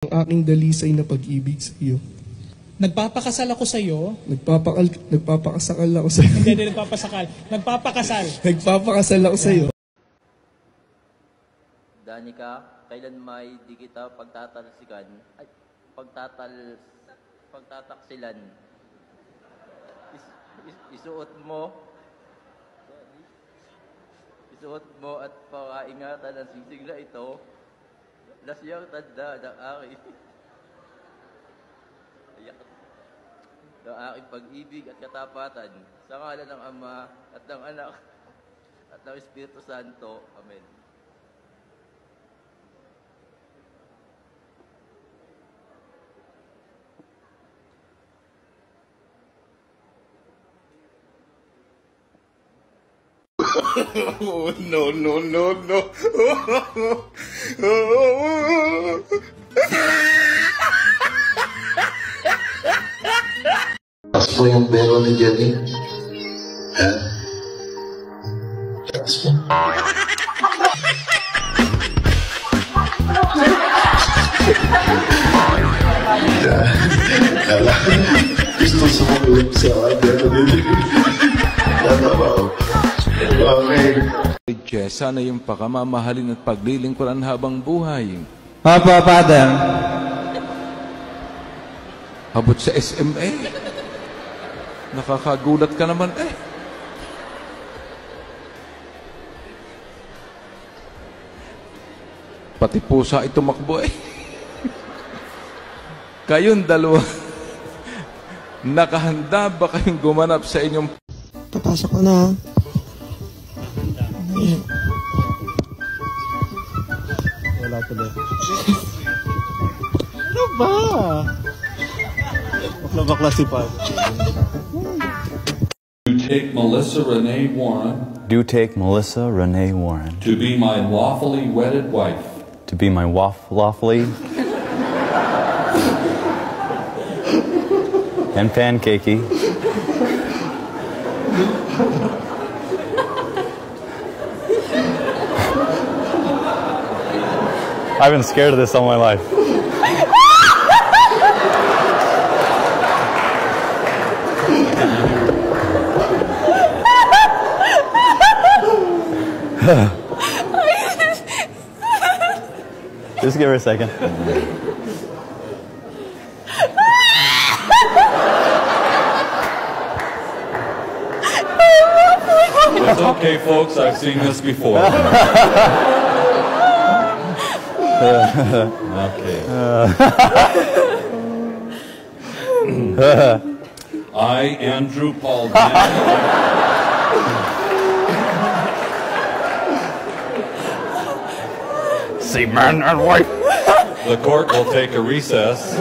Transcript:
ang aking dalisay na pag-ibig sa iyo. Nagpapakasal ako sa iyo. Nagpapakasakal ako sa iyo. Hindi nagpapasakal. Nagpapakasal. Nagpapakasal ako sa iyo. Danica, kailan may di kita pagtataksilan. Isuot mo at pakaingatan ang sisigla ito na siyang tanda ng aking pag-ibig at katapatan sa ngalan ng Ama at ng Anak at ng Espiritu Santo. Amen. Oh, no, no, no, no. Taas mo yung belo ni Jenny. Ha? Taas mo. Kala, gusto sumulong sa belo ni Jenny. Okay. Jess, sana yung pakamamahalin at paglilingkuran habang buhay. Opo, Father. Abot sa SMA. Nakakagulat ka naman eh. Pati pusa ay tumakbo eh. Kayong dalawa, nakahanda ba kayong gumanap sa inyong... Papasok ko na. Wala tuloy. Ano ba? Bakla si Pat. Do take Melissa Renee Warren. Do take Melissa Renee Warren. To be my lawfully wedded wife. To be my lawfully and pancakey. I've been scared of this all my life. Just give her a second. It's okay, folks. I've seen this before. Okay. I, Andrew Paul See, man and wife. The court will take a recess.